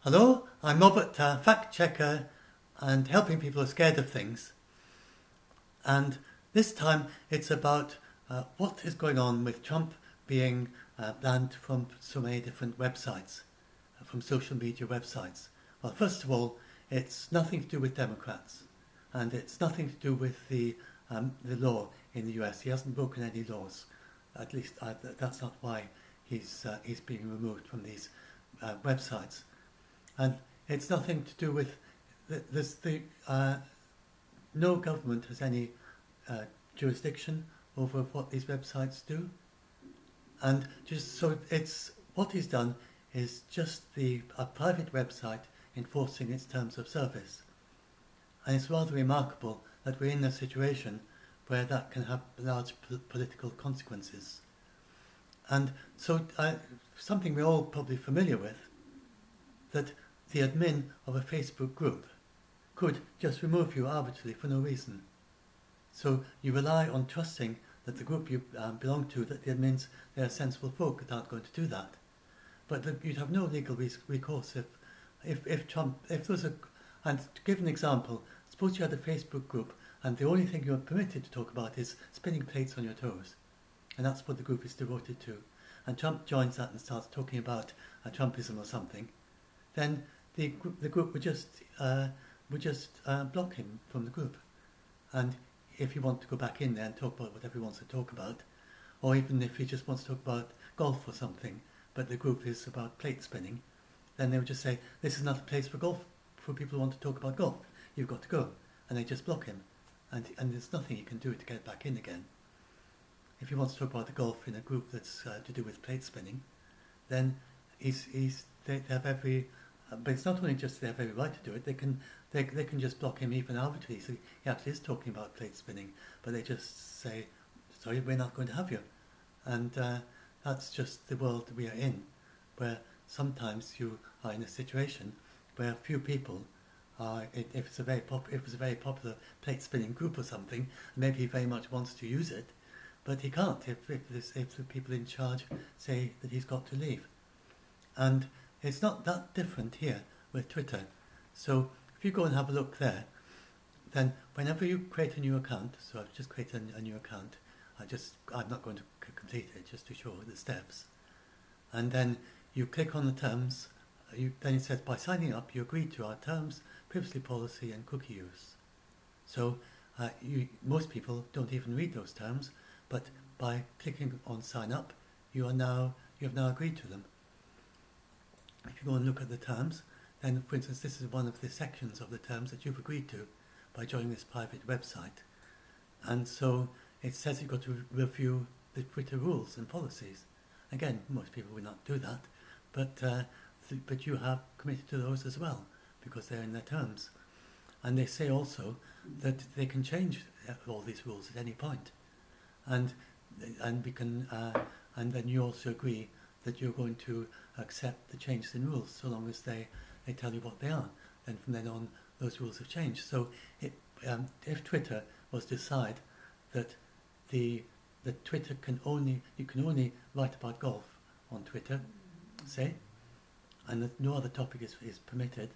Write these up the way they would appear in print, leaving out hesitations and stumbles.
Hello, I'm Robert, fact checker and helping people who are scared of things. And this time it's about what is going on with Trump being banned from so many different websites, from social media websites. Well, first of all, it's nothing to do with Democrats, and it's nothing to do with the law in the US. He hasn't broken any laws. At least that's not why he's being removed from these websites. And it's nothing to do with no government has any jurisdiction over what these websites do, and just so it's what he's done is just a private website enforcing its terms of service, and it's rather remarkable that we're in a situation where that can have large political consequences. And so something we're all probably familiar with, that the admin of a Facebook group could just remove you arbitrarily for no reason. So you rely on trusting that the group you belong to, that the admins, they are sensible folk that aren't going to do that. But you'd have no legal recourse if Trump, if there was a, and to give an example, suppose you had a Facebook group and the only thing you're permitted to talk about is spinning plates on your toes. And that's what the group is devoted to. And Trump joins that and starts talking about Trumpism or something. Then the group would just block him from the group. And if he wants to go back in there and talk about whatever he wants to talk about, or even if he just wants to talk about golf or something, but the group is about plate spinning, then they would just say, this is not a place for golf, for people who want to talk about golf. You've got to go. And they just block him. And there's nothing he can do to get back in again. If he wants to talk about the golf in a group that's to do with plate spinning, then they have every, but it's not only just they have every right to do it. They can just block him even arbitrarily. So he actually is talking about plate spinning, but they just say, sorry, we're not going to have you. And that's just the world we are in, where sometimes you are in a situation where few people are. If it's a very popular plate spinning group or something, maybe he very much wants to use it, but he can't if the people in charge say that he's got to leave. And it's not that different here with Twitter. So if you go and have a look there, then whenever you create a new account, so I've just created a new account, I'm not going to complete it, just to show the steps. And then you click on the terms, then it says by signing up you agree to our terms, privacy policy and cookie use. So most people don't even read those terms, but by clicking on sign up, you have now agreed to them. If you go and look at the terms, then for instance this is one of the sections of the terms that you've agreed to by joining this private website. And so it says you've got to review the Twitter rules and policies. Again, most people will not do that, but you have committed to those as well, because they're in their terms. And they say also that they can change all these rules at any point. And then you also agree that you're going to accept the changes in rules so long as they tell you what they are. Then from then on, those rules have changed. So if Twitter was to decide that Twitter you can only write about golf on Twitter, say, and that no other topic is permitted,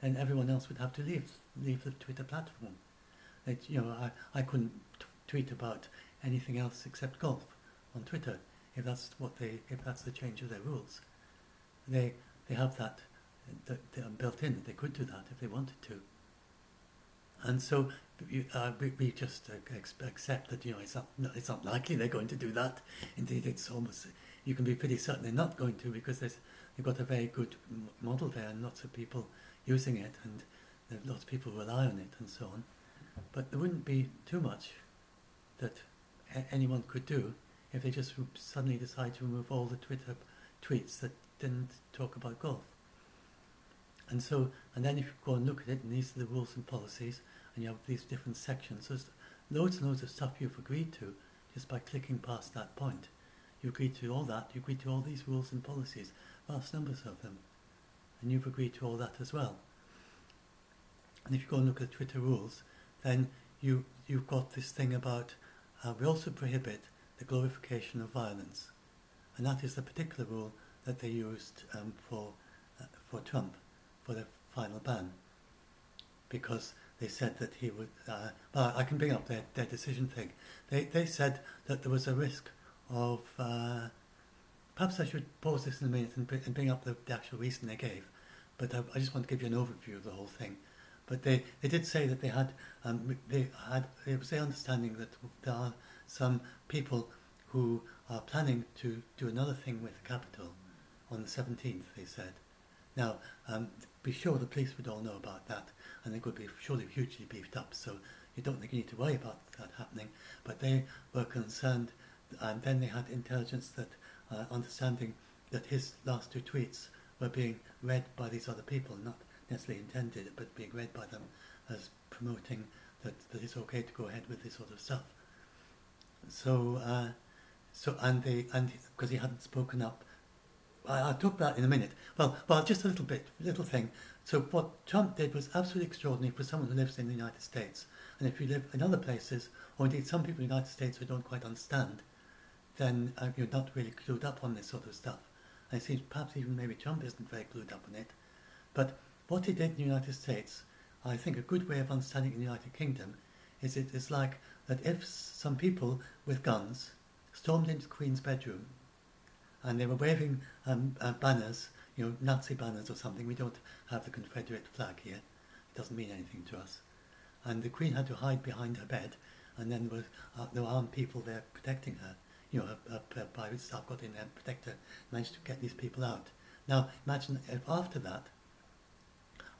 then everyone else would have to leave the Twitter platform. I couldn't tweet about anything else except golf on Twitter if that's the change of their rules. They have that built in that they could do that if they wanted to. And so we just accept that it's not likely they're going to do that. Indeed, it's almost, you can be pretty certain they're not going to, because they've got a very good model there and lots of people using it, and lots of people rely on it and so on. But there wouldn't be too much that anyone could do if they just suddenly decide to remove all the Twitter tweets that didn't talk about golf. And then if you go and look at it, and these are the rules and policies, and you have these different sections, so there's loads and loads of stuff you've agreed to just by clicking past that point. You agree to all that, you agree to all these rules and policies, vast numbers of them, and you've agreed to all that as well. And if you go and look at Twitter rules, then you've got this thing about we also prohibit the glorification of violence, and that is the particular rule that they used for Trump. for the final ban, because they said that he would. Well, I can bring up their decision thing. They said that there was a risk of. Perhaps I should pause this in a minute and bring up the actual reason they gave, but I just want to give you an overview of the whole thing. But they did say that it was their understanding that there are some people who are planning to do another thing with the capital on the 17th, they said. Now, be sure the police would all know about that, and they could be surely hugely beefed up, so you don't think you need to worry about that happening. But they were concerned, and then they had intelligence that, understanding that his last two tweets were being read by these other people, not necessarily intended, but being read by them as promoting that it's okay to go ahead with this sort of stuff. So because he hadn't spoken up, I'll talk about that in a minute. Well, just a little thing. So what Trump did was absolutely extraordinary for someone who lives in the United States. And if you live in other places, or indeed some people in the United States who don't quite understand, then you're not really clued up on this sort of stuff. And it seems perhaps even maybe Trump isn't very clued up on it. But what he did in the United States, I think a good way of understanding in the United Kingdom is it is like that if some people with guns stormed into the Queen's bedroom and they were waving banners, Nazi banners or something. We don't have the Confederate flag here. It doesn't mean anything to us. And the Queen had to hide behind her bed, and then there were armed people there protecting her. Her private staff got in there and protected her, managed to get these people out. Now, imagine if after that,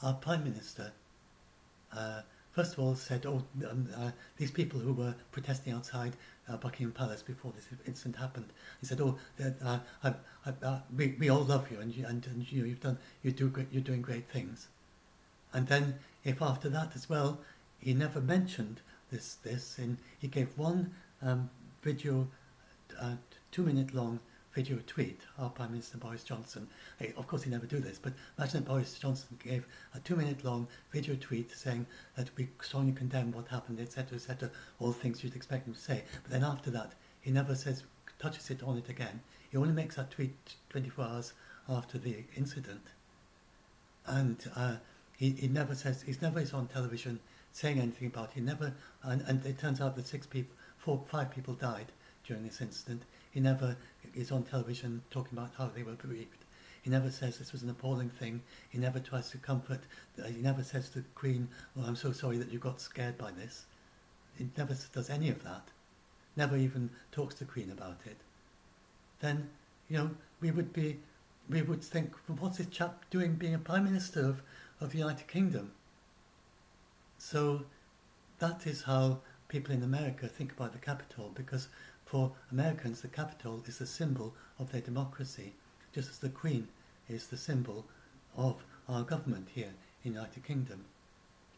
our Prime Minister, first of all, said, these people who were protesting outside Buckingham Palace before this incident happened, he said, we all love you, and you're doing great things. And then, if after that as well, he never mentioned this, and he gave one video, 2-minute long video tweet, our Prime Minister Boris Johnson. Of course he never do this, but imagine that Boris Johnson gave a 2-minute long video tweet saying that we strongly condemn what happened, etc., all the things you'd expect him to say. But then after that, he never touches it on it again. He only makes that tweet 24 hours after the incident. And he never says, he's never on television saying anything about it. And it turns out that 5 people died during this incident. He never is on television talking about how they were bereaved. He never says this was an appalling thing. He never tries to comfort. He never says to the Queen, "Oh, I'm so sorry that you got scared by this." He never does any of that. Never even talks to the Queen about it. Then, we would think, well, what's this chap doing being a Prime Minister of the United Kingdom? So that is how people in America think about the Capitol, because for Americans, the Capitol is the symbol of their democracy, just as the Queen is the symbol of our government here in the United Kingdom.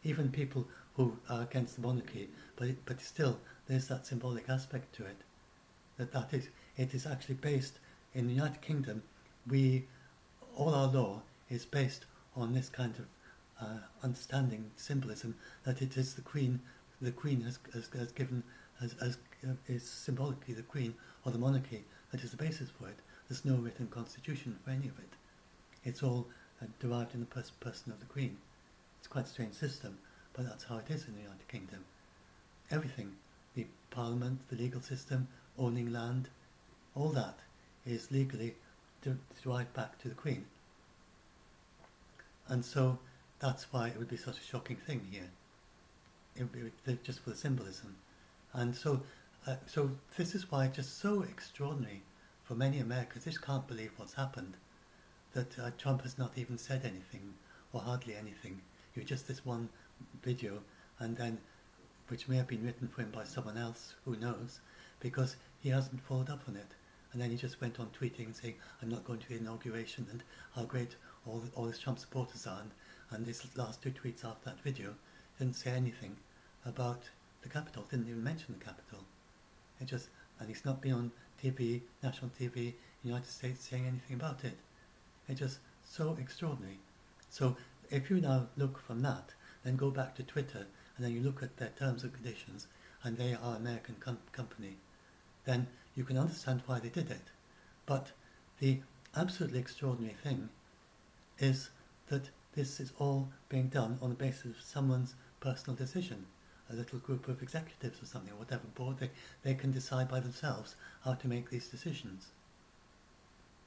Even people who are against the monarchy, but still there's that symbolic aspect to it. It is actually based in the United Kingdom. All our law is based on this kind of understanding, symbolism, that it is the Queen. The Queen has given is symbolically the Queen or the monarchy that is the basis for it. There's no written constitution for any of it. It's all derived in the person of the Queen. It's quite a strange system, but that's how it is in the United Kingdom. Everything, the Parliament, the legal system, owning land, all that is legally derived back to the Queen. And so that's why it would be such a shocking thing here. It would be just for the symbolism. And so this is why it's just so extraordinary for many Americans. They just can't believe what's happened, that Trump has not even said anything, or hardly anything. You're just this one video, and then, which may have been written for him by someone else, who knows, because he hasn't followed up on it. And then he just went on tweeting and saying, I'm not going to the inauguration, and how great all his Trump supporters are. And his last 2 tweets after that video didn't say anything about the Capitol, didn't even mention the Capitol. And he's not been on TV, national TV in the United States saying anything about it. It's just so extraordinary. So if you now look from that, then go back to Twitter, and then you look at their terms and conditions, and they are an American company, then you can understand why they did it. But the absolutely extraordinary thing is that this is all being done on the basis of someone's personal decision. A little group of executives or something, or whatever board, they can decide by themselves how to make these decisions.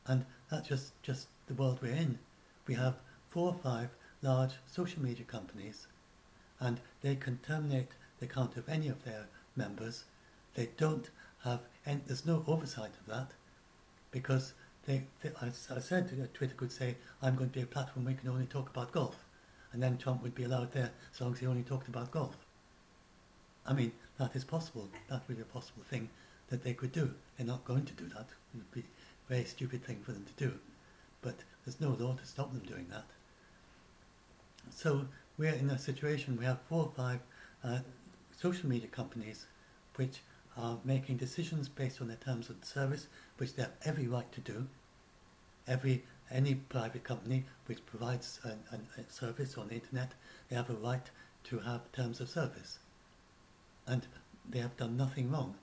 And that's just the world we're in. We have 4 or 5 large social media companies, and they can terminate the account of any of their members. They don't have, and there's no oversight of that, because as I said, Twitter could say, I'm going to be a platform where you can only talk about golf, and then Trump would be allowed there as long as he only talked about golf. I mean, that is possible. That would be a possible thing that they could do. They're not going to do that. It would be a very stupid thing for them to do. But there's no law to stop them doing that. So we're in a situation, we have 4 or 5 social media companies which are making decisions based on their terms of service, which they have every right to do. Any private company which provides a service on the internet, they have a right to have terms of service. And they have done nothing wrong.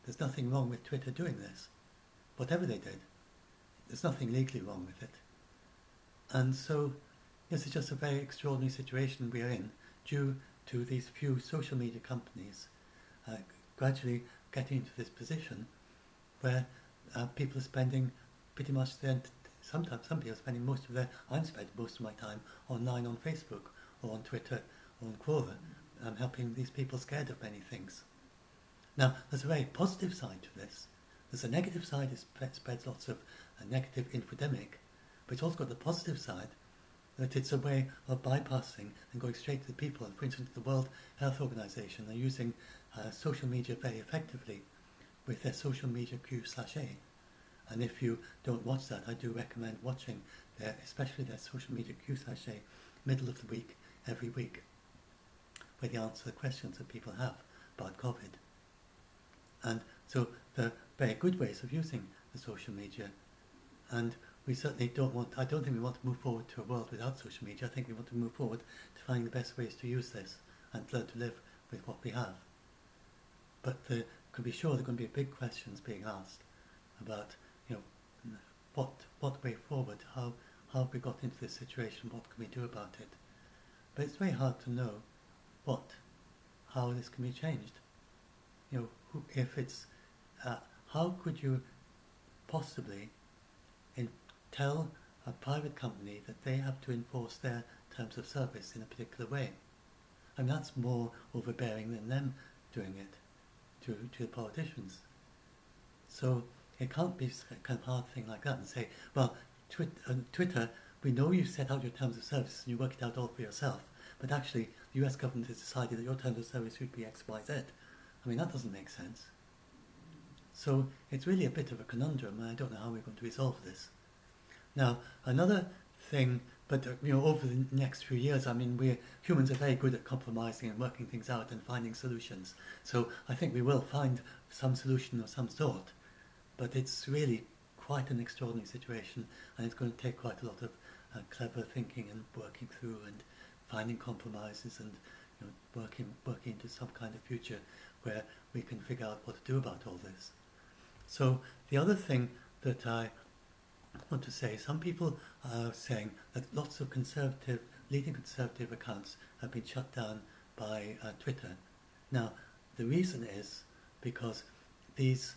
There's nothing wrong with Twitter doing this. Whatever they did, there's nothing legally wrong with it. And so this is just a very extraordinary situation we are in, due to these few social media companies gradually getting into this position where people are spending pretty much sometimes some people are spending I'm spending most of my time online on Facebook or on Twitter or on Quora. I'm helping these people scared of many things. Now, there's a very positive side to this. There's a negative side, it spreads lots of negative infodemic, but it's also got the positive side, that it's a way of bypassing and going straight to the people. And for instance, the World Health Organization are using social media very effectively with their social media Q/A. And if you don't watch that, I do recommend watching especially their social media Q/A middle of the week, every week, where they answer the questions that people have about COVID. And so they're very good ways of using the social media. And we certainly I don't think we want to move forward to a world without social media. I think we want to move forward to finding the best ways to use this and learn to live with what we have. But there can be sure there are going to be big questions being asked about, what way forward, how have we got into this situation, what can we do about it? But it's very hard to know how this can be changed. How could you possibly tell a private company that they have to enforce their terms of service in a particular way? And that's more overbearing than them doing it to the politicians. So it can't be a kind of hard thing like that and say, well, Twitter, we know you've set out your terms of service and you work it out all for yourself, but actually the US government has decided that your terms of service should be X, Y, Z. I mean, that doesn't make sense. So it's really a bit of a conundrum, and I don't know how we're going to resolve this. Now, another thing, but over the next few years, I mean, humans are very good at compromising and working things out and finding solutions. So I think we will find some solution of some sort, but it's really quite an extraordinary situation, and it's going to take quite a lot of clever thinking and working through and finding compromises and working into some kind of future where we can figure out what to do about all this. So the other thing that I want to say, some people are saying that lots of leading conservative accounts have been shut down by Twitter. Now, the reason is because these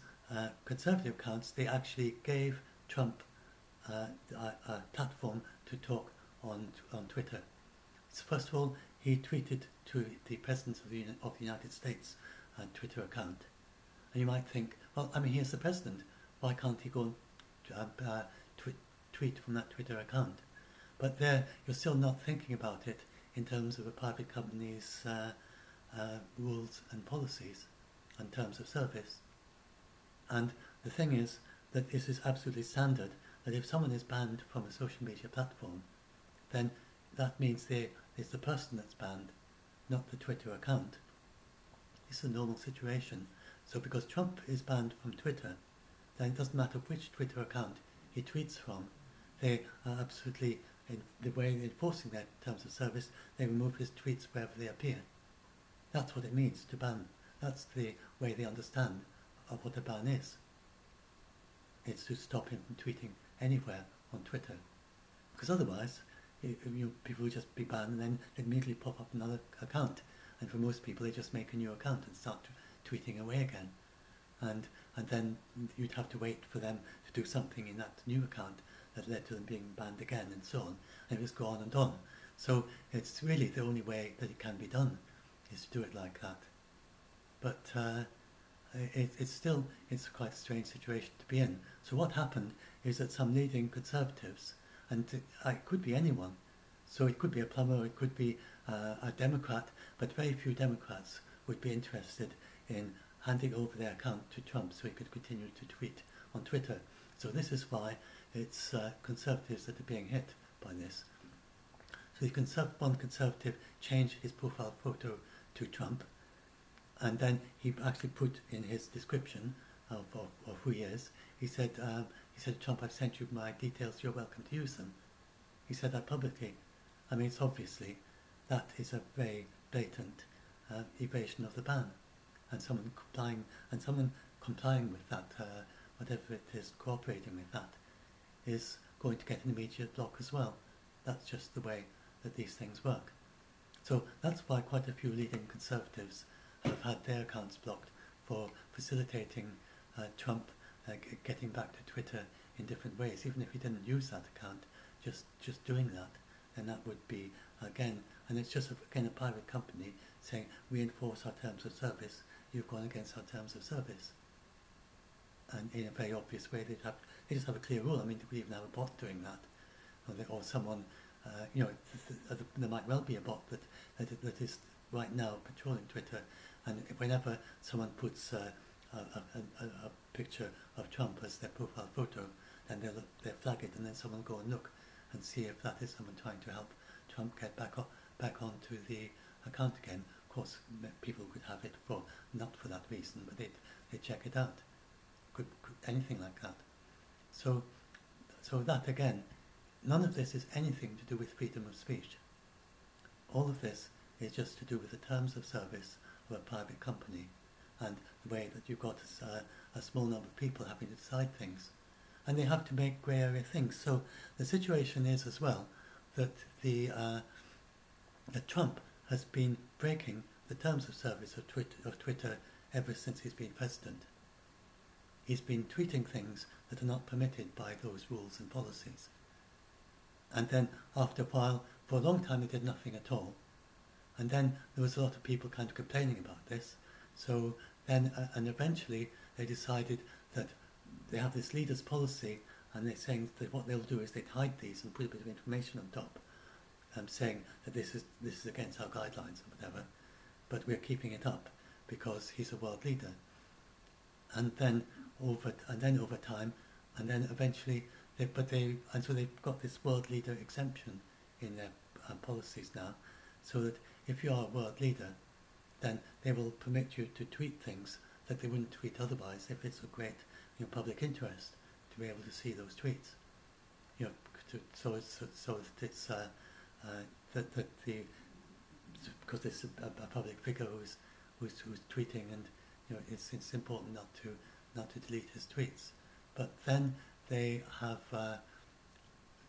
conservative accounts, they actually gave Trump a platform to talk on Twitter. So first of all, he tweeted to the President of the United States Twitter account. And you might think, well, I mean, he's the President. Why can't he go and tweet from that Twitter account? But there, you're still not thinking about it in terms of a private company's rules and policies and terms of service. And the thing is that this is absolutely standard, that if someone is banned from a social media platform, then that means it's the person that's banned, not the Twitter account. This is a normal situation. So because Trump is banned from Twitter, then it doesn't matter which Twitter account he tweets from. They are absolutely, in the way they're enforcing their terms of service, they remove his tweets wherever they appear. That's what it means to ban. That's the way they understand of what a ban is. It's to stop him from tweeting anywhere on Twitter. Because otherwise, people would just be banned and then immediately pop up another account. And for most people, they just make a new account and start tweeting away again. And then you'd have to wait for them to do something in that new account that led to them being banned again, and so on. And it just go on and on. So it's really the only way that it can be done, is to do it like that. But it's quite a strange situation to be in. So what happened is that some leading conservatives, and it could be anyone, so it could be a plumber, it could be a Democrat, but very few Democrats would be interested in handing over their account to Trump so he could continue to tweet on Twitter. So this is why it's conservatives that are being hit by this. So one conservative changed his profile photo to Trump, and then he actually put in his description of who he is, he said, Trump, I've sent you my details, you're welcome to use them. He said that publicly. I mean, it's obviously, that is a very blatant evasion of the ban. And someone complying with that, whatever it is, cooperating with that, is going to get an immediate block as well. That's just the way that these things work. So that's why quite a few leading conservatives have had their accounts blocked for facilitating Trump getting back to Twitter in different ways. Even if he didn't use that account, just doing that, then that would be, again, and it's just again a private company saying, we enforce our terms of service, you've gone against our terms of service. And in a very obvious way, they just have a clear rule. I mean, they could even have a bot doing that, or someone, there might well be a bot that is right now patrolling Twitter, and whenever someone puts a picture of Trump as their profile photo, then they'll flag it, and then someone will go and look and see if that is someone trying to help Trump get back onto the account again. Of course, people could have it not for that reason, but they check it out. Could anything like that. So that again, none of this is anything to do with freedom of speech. All of this is just to do with the terms of service of a private company and the way that you've got a small number of people having to decide things. And they have to make grey area things. So the situation is as well that that Trump has been breaking the terms of service of Twitter ever since he's been president. He's been tweeting things that are not permitted by those rules and policies. And then after a while, for a long time, they did nothing at all. And then there was a lot of people kind of complaining about this. So then, and eventually, they decided that they have this leaders policy, and they're saying that what they'll do is they'd hide these and put a bit of information on top, saying that this is against our guidelines or whatever, but we're keeping it up because he's a world leader. And then over time, and then eventually, so they've got this world leader exemption in their policies now, so that if you are a world leader, then they will permit you to tweet things that they wouldn't tweet otherwise if it's of great public interest to be able to see those tweets. Because there's a public figure who's tweeting, and it's important not to delete his tweets. But then they have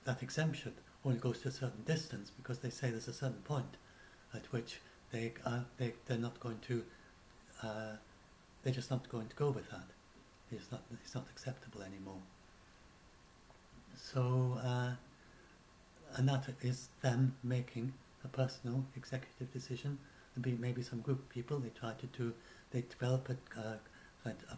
that exemption only goes to a certain distance, because they say there's a certain point at which they're not going to they're just not going to go with that. It's not acceptable anymore. So and that is them making a personal executive decision, and maybe some group of people they develop a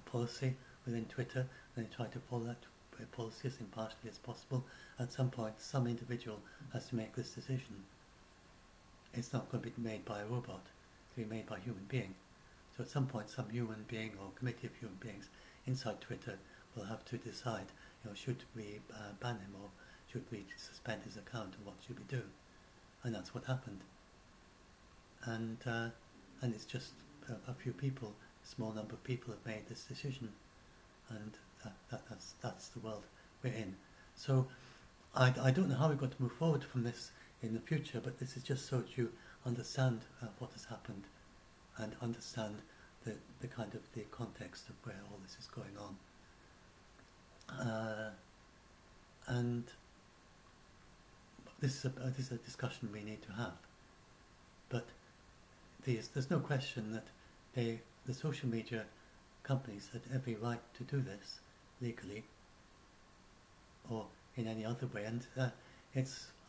policy within Twitter, and they try to follow that policy as impartially as possible. At some point, some individual has to make this decision. It's not going to be made by a robot, it's going to be made by a human being. So at some point, some human being or committee of human beings inside Twitter will have to decide, should we ban him, or should we suspend his account, and what should we do? And that's what happened. And it's just a few people, a small number of people have made this decision, and that's the world we're in. So I don't know how we're going to move forward from this in the future, but this is just so that you understand what has happened, and understand the kind of the context of where all this is going on. this is a discussion we need to have. But there's no question that the social media companies had every right to do this legally or in any other way, and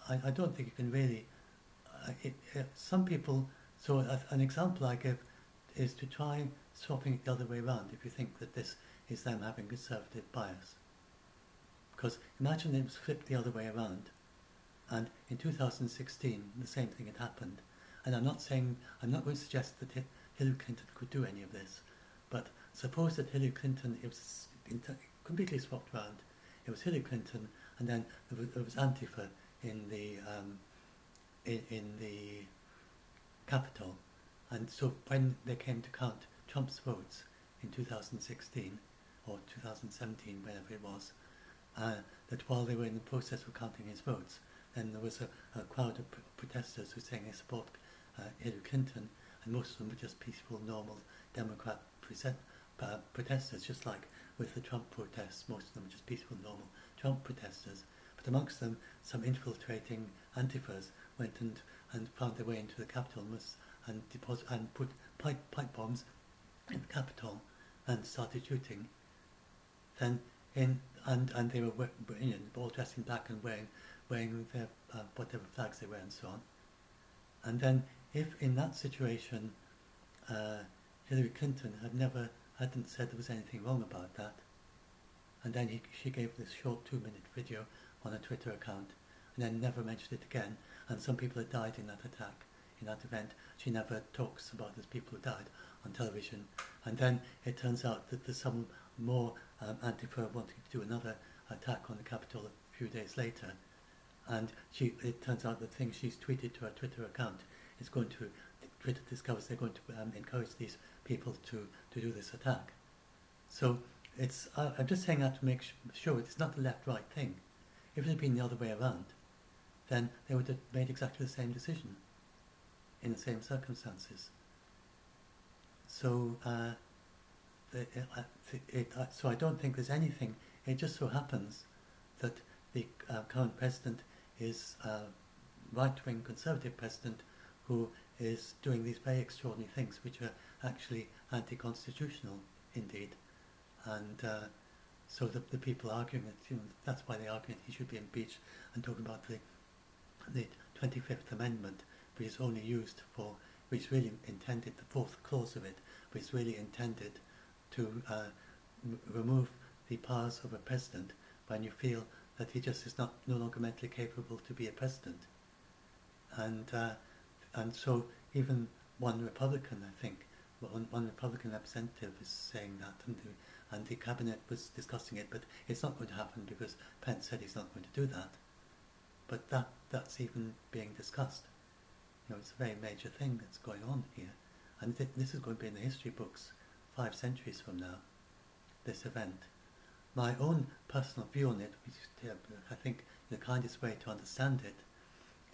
I don't think you can really. Some people. So an example I give is to try swapping it the other way around. If you think that this is them having conservative bias, because imagine it was flipped the other way around, and in 2016 the same thing had happened. And I'm not going to suggest that Hillary Clinton could do any of this, but suppose that Hillary Clinton, it was completely swapped around. It was Hillary Clinton, and then there was Antifa in the Capitol, and so when they came to count Trump's votes in 2016 or 2017, whenever it was, that while they were in the process of counting his votes, then there was a crowd of protesters who were saying they support Hillary Clinton, and most of them were just peaceful, normal Democrat protesters, just like with the Trump protests. Most of them were just peaceful, normal Trump protesters. But amongst them, some infiltrating Antifas went and found their way into the Capitol and put pipe bombs in the Capitol and started shooting. Then and they were all dressed in black and wearing their whatever flags they wear and so on. And then if in that situation Hillary Clinton hadn't said there was anything wrong about that, and then she gave this short 2-minute video on a Twitter account and then never mentioned it again, and some people had died in that attack, in that event. She never talks about those people who died on television, and then it turns out that there's some more Antifa wanting to do another attack on the Capitol a few days later, and it turns out the thing she's tweeted to her Twitter account is going to, Twitter discovers they're going to encourage these people to do this attack. So I'm just saying that to make sure it's not a left-right thing. If it had been the other way around, then they would have made exactly the same decision in the same circumstances. So so I don't think there's anything. It just so happens that the current president is a right-wing conservative president who is doing these very extraordinary things which are actually anti-constitutional indeed. And so the people arguing that, that's why they argue that he should be impeached, and talking about the 25th Amendment, which is only used for, which is really intended, the fourth clause of it, which is really intended to remove the powers of a president when you feel that he just is no longer mentally capable to be a president. And so even one Republican, I think, one Republican representative is saying that, and the cabinet was discussing it, but it's not going to happen because Pence said he's not going to do that. But that's even being discussed. It's a very major thing that's going on here, and this is going to be in the history books 5 centuries from now, this event. My own personal view on it, which I think the kindest way to understand it,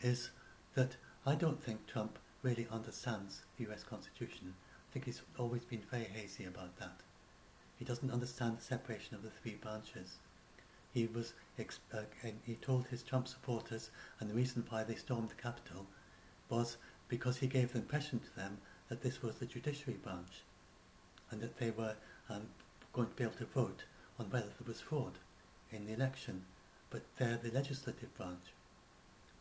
is that I don't think Trump really understands the US Constitution. I think he's always been very hazy about that. He doesn't understand the separation of the 3 branches. He told his Trump supporters, and the reason why they stormed the Capitol was because he gave the impression to them that this was the judiciary branch, and that they were going to be able to vote on whether there was fraud in the election, but they're the legislative branch.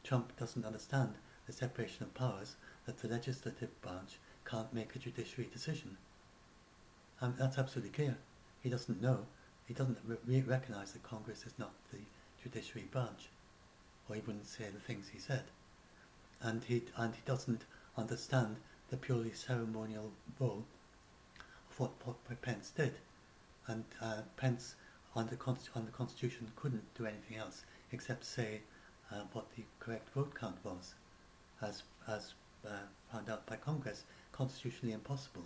Trump doesn't understand the separation of powers, that the legislative branch can't make a judiciary decision. And that's absolutely clear. He doesn't know, he doesn't recognise that Congress is not the judiciary branch, or he wouldn't say the things he said. And he doesn't understand the purely ceremonial role of what Pence did. And Pence, on the Constitution, couldn't do anything else except say what the correct vote count was, as found out by Congress, constitutionally impossible.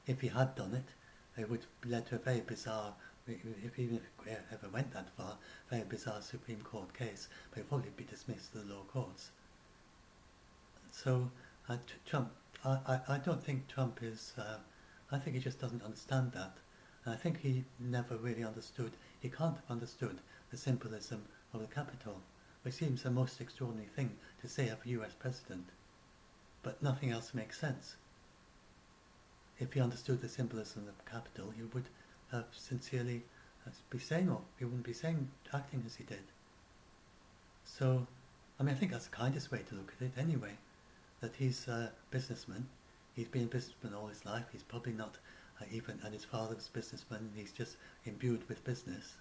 If he had done it, it would have led to a very bizarre, even if it ever went that far, very bizarre Supreme Court case, but it would probably be dismissed to the lower courts. So Trump, I don't think Trump is, I think he just doesn't understand that. And I think he never really understood, he can't have understood the symbolism of the Capitol, which seems the most extraordinary thing to say of a US president, but nothing else makes sense. If he understood the symbolism of the Capitol, he would have sincerely be saying, or he wouldn't be saying, acting as he did. So, I mean, I think that's the kindest way to look at it anyway, that he's a businessman. He's been a businessman all his life. He's probably not and his father was a businessman, and he's just imbued with business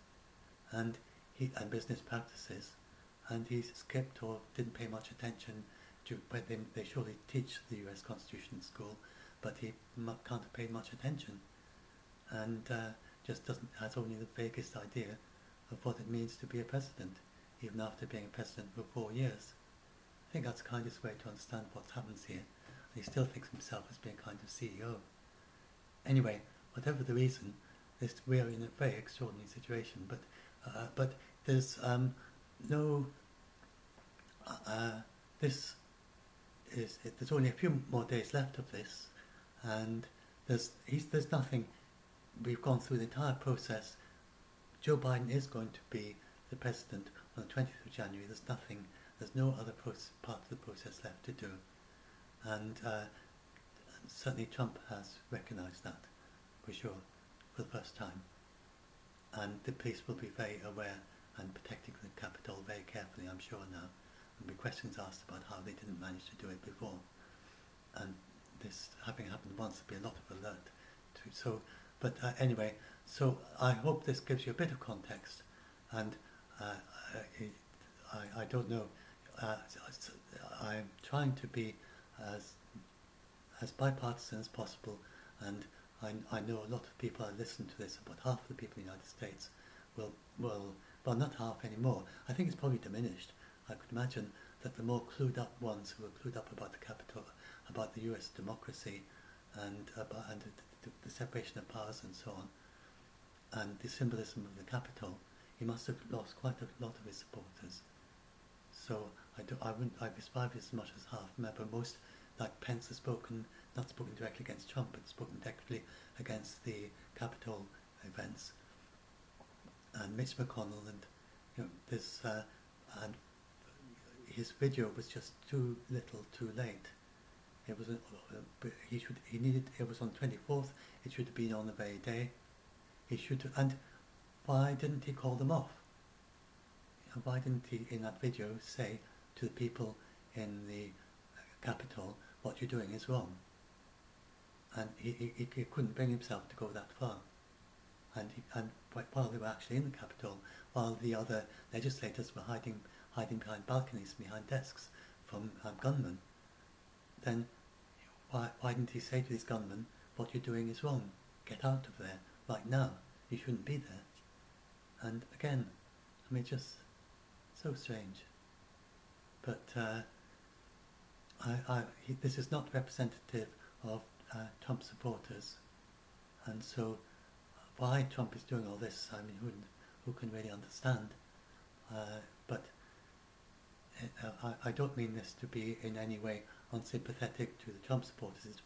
and business practices, and he skipped or didn't pay much attention to when they surely teach the US Constitution in school, but he can't have paid much attention, and just has only the vaguest idea of what it means to be a president, even after being a president for 4 years. I think that's the kindest way to understand what happens here. And he still thinks himself as being kind of CEO. Anyway, whatever the reason, we are in a very extraordinary situation. But there's there's only a few more days left of this, and there's nothing. We've gone through the entire process. Joe Biden is going to be the president on the 20th of January. There's no other part of the process left to do, and certainly Trump has recognised that, for sure, for the first time. And the police will be very aware and protecting the Capitol very carefully, I'm sure now. There'll be questions asked about how they didn't manage to do it before. And this having happened once, there'll be a lot of alert to. Anyway, so I hope this gives you a bit of context, and I don't know. I'm trying to be as bipartisan as possible, and I know a lot of people that listen to this. About half of the people in the United States well, not half anymore. I think it's probably diminished. I could imagine that the more clued up ones who are clued up about the Capitol, about the US democracy, and the separation of powers and so on, and the symbolism of the Capitol, he must have lost quite a lot of his supporters. So I wouldn't describe it as much as half. Remember, most, like Pence, has not spoken directly against Trump, but spoken directly against the Capitol events. And Mitch McConnell, and this and his video was just too little, too late. It was it was on 24th. It should have been on the very day. He should have, and why didn't he call them off? Why didn't he, in that video, say to the people in the Capitol, what you're doing is wrong? And he couldn't bring himself to go that far. And while they were actually in the Capitol, while the other legislators were hiding behind balconies, behind desks from gunmen, then why didn't he say to these gunmen, what you're doing is wrong? Get out of there right now. You shouldn't be there. And again, I mean, just so strange. But this is not representative of Trump supporters, and so why Trump is doing all this, I mean, who can really understand? But I don't mean this to be in any way unsympathetic to the Trump supporters.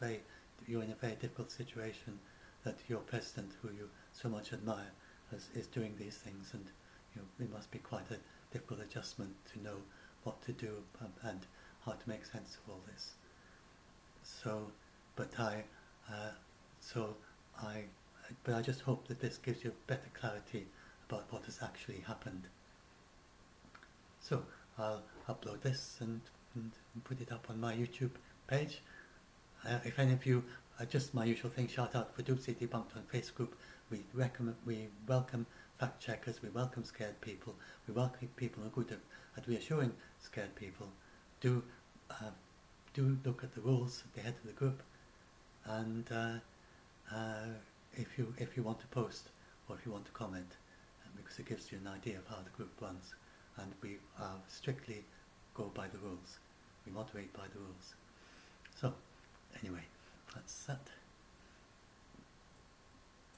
You're in a very difficult situation that your president, who you so much admire, is doing these things, and it must be quite a difficult adjustment to know what to do and how to make sense of all this. So, but I just hope that this gives you better clarity about what has actually happened. So I'll upload this and put it up on my YouTube page. If any of you, just my usual thing, shout out for Dupsy Debunked on Facebook. We welcome fact checkers, we welcome scared people, we welcome people who are good at reassuring scared people. Do look at the rules at the head of the group, and if you want to post or if you want to comment, because it gives you an idea of how the group runs, and we strictly go by the rules. We moderate by the rules. So anyway, that's that.